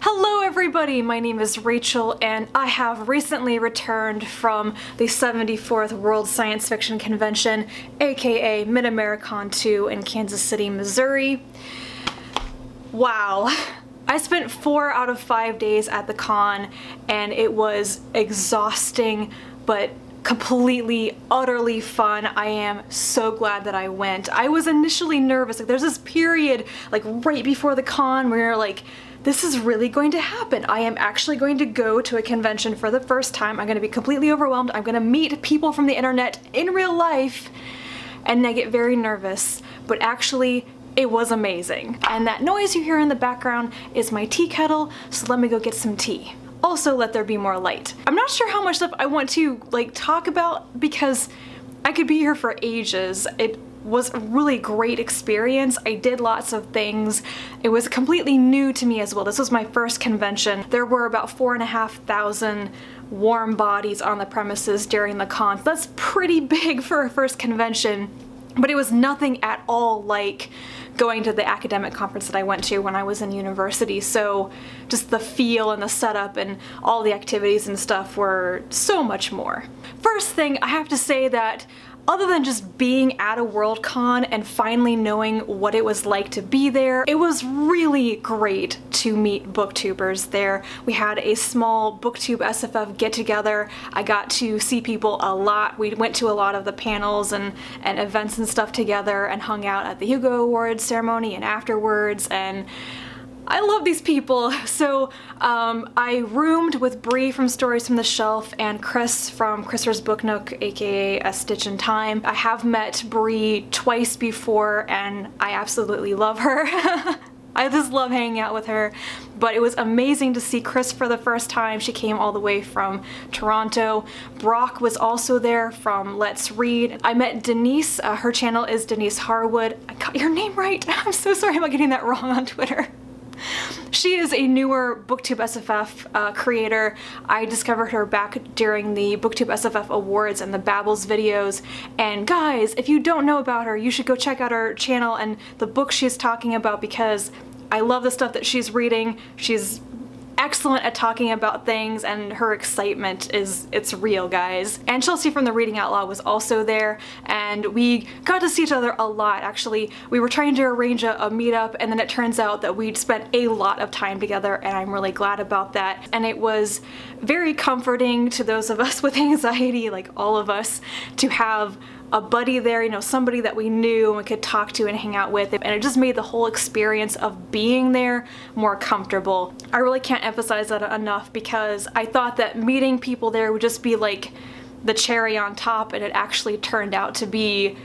Hello everybody, my name is Rachel and I have recently returned from the 74th World Science Fiction Convention, aka Mid-Americon 2 in Kansas City, Missouri. Wow. I spent 4 out of 5 days at the con and it was exhausting but completely, utterly fun. I am so glad that I went. I was initially nervous. There's this period right before the con where you're like, this is really going to happen. I am actually going to go to a convention for the first time. I'm going to be completely overwhelmed. I'm going to meet people from the internet in real life. And I get very nervous. But actually, it was amazing. And that noise you hear in the background is my tea kettle, so let me go get some tea. Also, let there be more light. I'm not sure how much stuff I want to talk about because I could be here for ages. It was a really great experience. I did lots of things. It was completely new to me as well. This was my first convention. There were about 4,500 warm bodies on the premises during the con. That's pretty big for a first convention, but it was nothing at all like going to the academic conference that I went to when I was in university. So just the feel and the setup and all the activities and stuff were so much more. First thing, I have to say that other than just being at a WorldCon and finally knowing what it was like to be there, it was really great to meet booktubers there. We had a small booktube SFF get-together. I got to see people a lot. We went to a lot of the panels and events and stuff together and hung out at the Hugo Awards ceremony and afterwards, and I love these people. So I roomed with Bree from Stories from the Shelf and Chris from Christopher's Book Nook, aka A Stitch in Time. I have met Bree twice before and I absolutely love her. I just love hanging out with her. But it was amazing to see Chris for the first time. She came all the way from Toronto. Brock was also there from Let's Read. I met Denise. Her channel is Denise Harwood. I got your name right. I'm so sorry about getting that wrong on Twitter. She is a newer BookTube SFF creator. I discovered her back during the BookTube SFF Awards and the Babbles videos. And guys, if you don't know about her, you should go check out her channel and the book she's talking about because I love the stuff that she's reading. She's excellent at talking about things and her excitement it's real, guys. And Chelsea from the Reading Outlaw was also there and we got to see each other a lot. Actually, we were trying to arrange a meetup and then it turns out that we'd spent a lot of time together and I'm really glad about that. And it was very comforting to those of us with anxiety, like all of us, to have a buddy there, you know, somebody that we knew and we could talk to and hang out with, and it just made the whole experience of being there more comfortable. I really can't emphasize that enough because I thought that meeting people there would just be like the cherry on top, and it actually turned out to be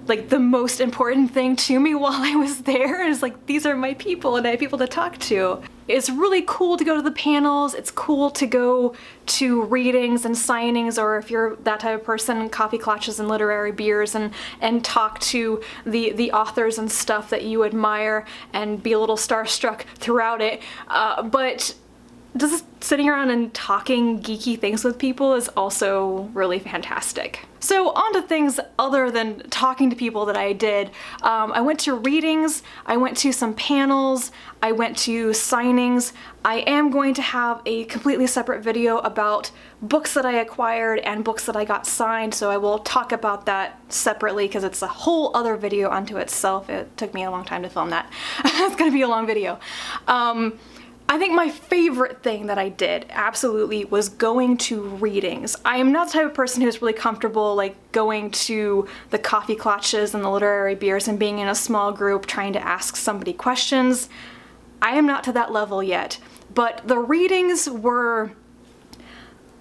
like the most important thing to me while I was there. It's like, these are my people and I have people to talk to. It's really cool to go to the panels. It's cool to go to readings and signings, or if you're that type of person, coffee clutches and literary beers, and talk to the authors and stuff that you admire and be a little starstruck throughout it. But just sitting around and talking geeky things with people is also really fantastic. So on to things other than talking to people that I did. I went to readings, I went to some panels, I went to signings. I am going to have a completely separate video about books that I acquired and books that I got signed, so I will talk about that separately because it's a whole other video unto itself. It took me a long time to film that. It's gonna be a long video. I think my favorite thing that I did absolutely was going to readings. I am not the type of person who's really comfortable going to the coffee clutches and the literary beers and being in a small group trying to ask somebody questions. I am not to that level yet, but the readings were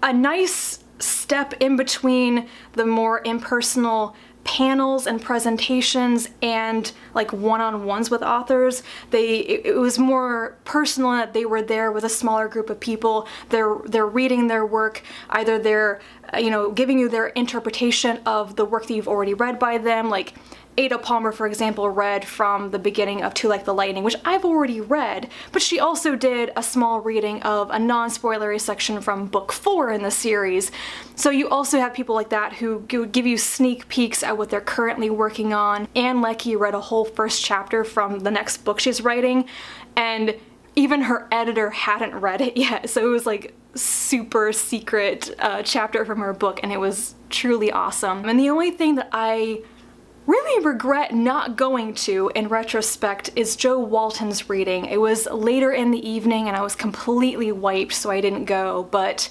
a nice step in between the more impersonal panels and presentations and one-on-ones with authors. It was more personal in that they were there with a smaller group of people. They're reading their work, either they're giving you their interpretation of the work that you've already read by them. Like Ada Palmer, for example, read from the beginning of To Like the Lightning, which I've already read, but she also did a small reading of a non-spoilery section from book 4 in the series. So you also have people like that who give you sneak peeks at what they're currently working on. Anne Leckie read a whole first chapter from the next book she's writing, and even her editor hadn't read it yet, so it was like super secret chapter from her book, and it was truly awesome. And the only thing that I really regret not going to in retrospect is Joe Walton's reading. It was later in the evening and I was completely wiped, so I didn't go, but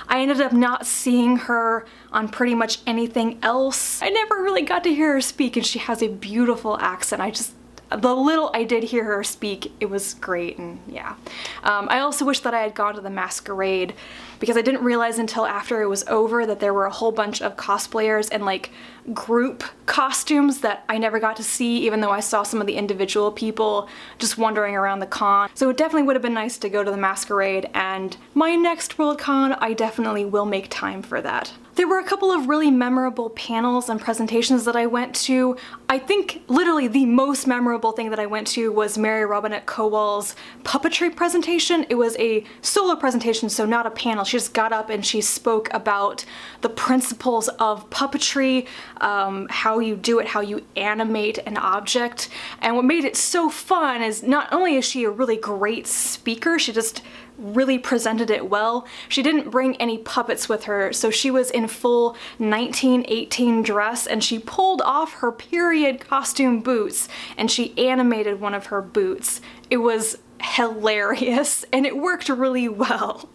I ended up not seeing her on pretty much anything else. I never really got to hear her speak, and she has a beautiful accent. The little I did hear her speak, it was great, and yeah. I also wish that I had gone to the masquerade, because I didn't realize until after it was over that there were a whole bunch of cosplayers and like group costumes that I never got to see, even though I saw some of the individual people just wandering around the con. So it definitely would have been nice to go to the masquerade, and my next WorldCon, I definitely will make time for that. There were a couple of really memorable panels and presentations that I went to. I think literally the most memorable thing that I went to was Mary Robinette Kowal's puppetry presentation. It was a solo presentation, so not a panel. She just got up and she spoke about the principles of puppetry, how you do it, how you animate an object. And what made it so fun is not only is she a really great speaker, she just really presented it well. She didn't bring any puppets with her, so she was in full 1918 dress, and she pulled off her period costume boots and she animated one of her boots. It was hilarious and it worked really well.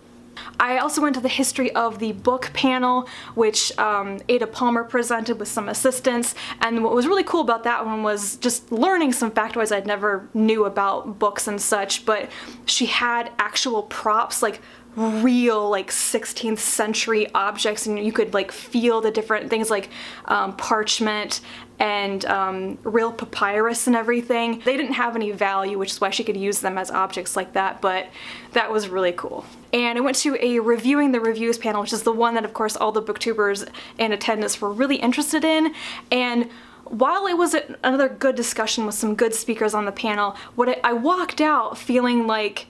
I also went to the History of the Book panel, which Ada Palmer presented with some assistants, and what was really cool about that one was just learning some factoids I'd never knew about books and such, but she had actual props, like real like 16th century objects, and you could like feel the different things like parchment and real papyrus and everything. They didn't have any value, which is why she could use them as objects like that, but that was really cool. And I went to a Reviewing the Reviews panel, which is the one that of course all the booktubers in attendance were really interested in, and while it was another good discussion with some good speakers on the panel, I walked out feeling like,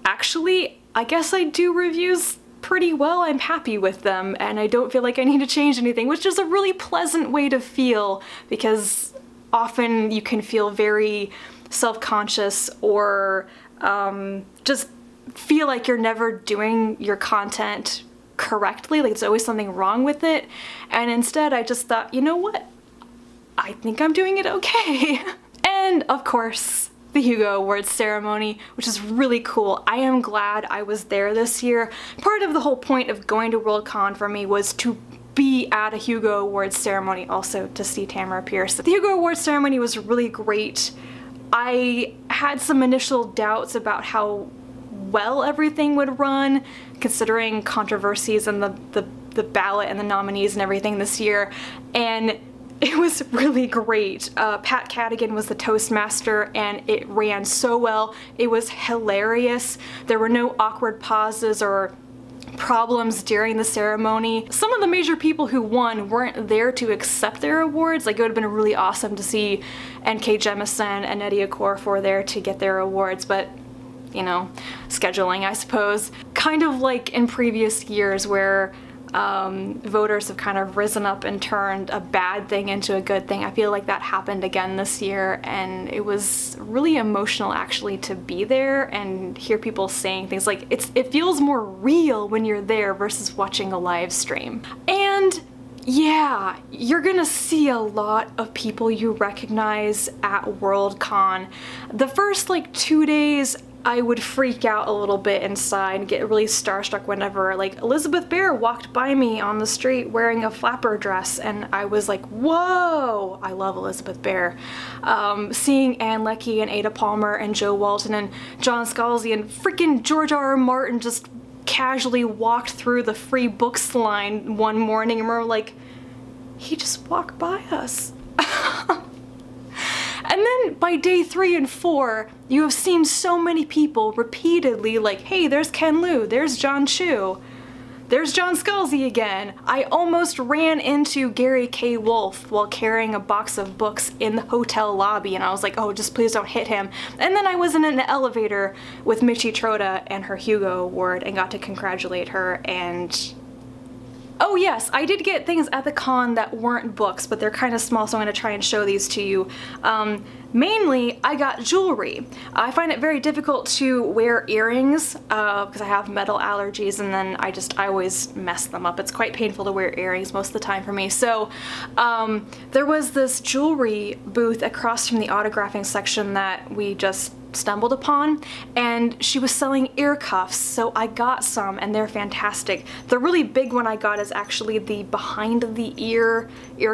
actually, I guess I do reviews pretty well. I'm happy with them and I don't feel like I need to change anything, which is a really pleasant way to feel, because often you can feel very self-conscious or just feel like you're never doing your content correctly, like it's always something wrong with it. And instead I just thought, you know what? I think I'm doing it okay. And of course, the Hugo Awards ceremony, which is really cool. I am glad I was there this year. Part of the whole point of going to WorldCon for me was to be at a Hugo Awards ceremony, also to see Tamara Pierce. The Hugo Awards ceremony was really great. I had some initial doubts about how well everything would run, considering controversies and the ballot and the nominees and everything this year, and it was really great. Pat Cadigan was the Toastmaster and it ran so well. It was hilarious. There were no awkward pauses or problems during the ceremony. Some of the major people who won weren't there to accept their awards. Like, it would have been really awesome to see N.K. Jemisin and Eddie Okorafor there to get their awards, but you know, scheduling, I suppose. Kind of like in previous years where voters have kind of risen up and turned a bad thing into a good thing. I feel like that happened again this year, and it was really emotional actually to be there and hear people saying things like it feels more real when you're there versus watching a live stream. And yeah, you're gonna see a lot of people you recognize at WorldCon. The first like 2 days I would freak out a little bit inside and get really starstruck whenever like Elizabeth Bear walked by me on the street wearing a flapper dress, and I was like, whoa, I love Elizabeth Bear. Seeing Ann Leckie and Ada Palmer and Joe Walton and John Scalzi and freaking George R.R. Martin just casually walked through the free books line one morning, and we're like, he just walked by us. And then by day 3 and 4, you have seen so many people repeatedly like, hey, there's Ken Liu, there's John Chu, there's John Scalzi again. I almost ran into Gary K. Wolfe while carrying a box of books in the hotel lobby, and I was like, oh, just please don't hit him. And then I was in an elevator with Michi Trota and her Hugo Award and got to congratulate her, and Oh yes, I did get things at the con that weren't books, but they're kind of small, so I'm going to try and show these to you. Mainly, I got jewelry. I find it very difficult to wear earrings because I have metal allergies, and then I always mess them up. It's quite painful to wear earrings most of the time for me. So there was this jewelry booth across from the autographing section that we just stumbled upon, and she was selling ear cuffs, so I got some, and they're fantastic. The really big one I got is actually the behind the ear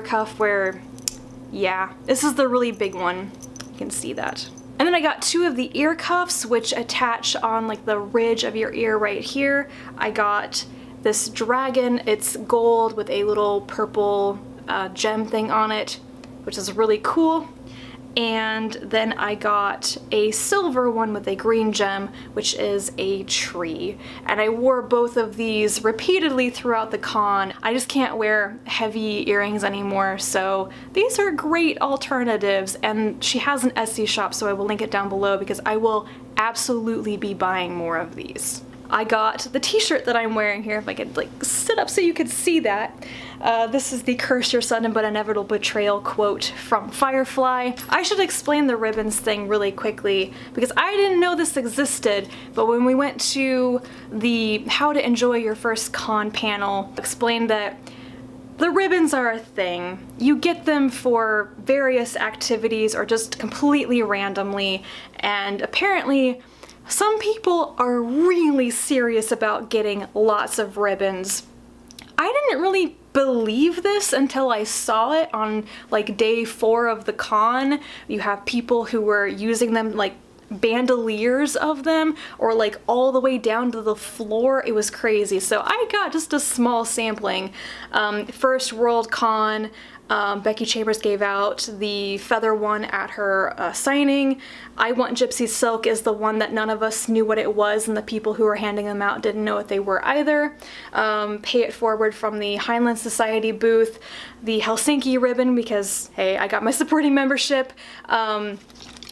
cuff, where, yeah, this is the really big one. You can see that. And then I got 2 of the ear cuffs, which attach on like the ridge of your ear right here. I got this dragon. It's gold with a little purple gem thing on it, which is really cool. And then I got a silver one with a green gem, which is a tree. And I wore both of these repeatedly throughout the con. I just can't wear heavy earrings anymore, so these are great alternatives. And she has an Etsy shop, so I will link it down below because I will absolutely be buying more of these. I got the t-shirt that I'm wearing here, if I could like sit up so you could see that. This is the "Curse Your Sudden but Inevitable Betrayal" quote from Firefly. I should explain the ribbons thing really quickly because I didn't know this existed, but when we went to the How to Enjoy Your First Con panel, explained that the ribbons are a thing. You get them for various activities or just completely randomly, and apparently some people are really serious about getting lots of ribbons. I didn't really believe this until I saw it on like day 4 of the con. You have people who were using them like bandoliers of them, or like all the way down to the floor. It was crazy. So I got just a small sampling. First WorldCon, Becky Chambers gave out the feather one at her signing. I Want Gypsy Silk is the one that none of us knew what it was, and the people who were handing them out didn't know what they were either. Pay It Forward from the Heinlein Society booth. The Helsinki ribbon because, hey, I got my supporting membership.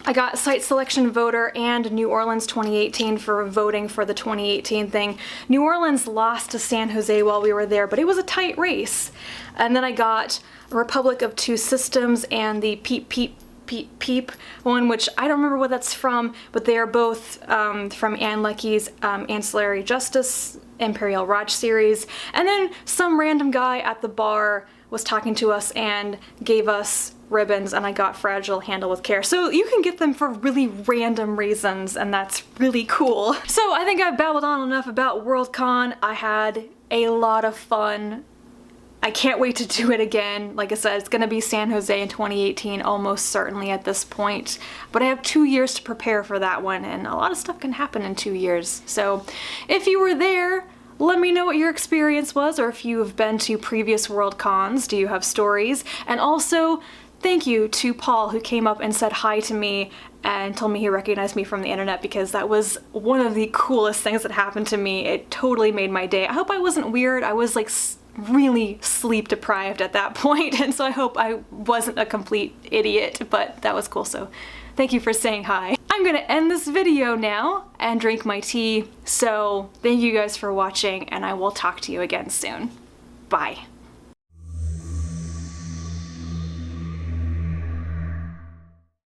I got Site Selection Voter and New Orleans 2018 for voting for the 2018 thing. New Orleans lost to San Jose while we were there, but it was a tight race. And then I got Republic of Two Systems and the Peep Peep Peep Peep one, which I don't remember what that's from, but they are both from Ann Leckie's Ancillary Justice Imperial Raj series. And then some random guy at the bar was talking to us and gave us ribbons, and I got Fragile Handle with Care. So you can get them for really random reasons, and that's really cool. So I think I've babbled on enough about WorldCon. I had a lot of fun. I can't wait to do it again. Like I said, it's gonna be San Jose in 2018, almost certainly at this point. But I have 2 years to prepare for that one, and a lot of stuff can happen in 2 years. So if you were there, let me know what your experience was, or if you have been to previous WorldCons. Do you have stories? And also, thank you to Paul, who came up and said hi to me and told me he recognized me from the internet, because that was one of the coolest things that happened to me. It totally made my day. I hope I wasn't weird. I was like really sleep deprived at that point, and so I hope I wasn't a complete idiot, but that was cool, so thank you for saying hi. I'm gonna end this video now and drink my tea, so thank you guys for watching, and I will talk to you again soon. Bye.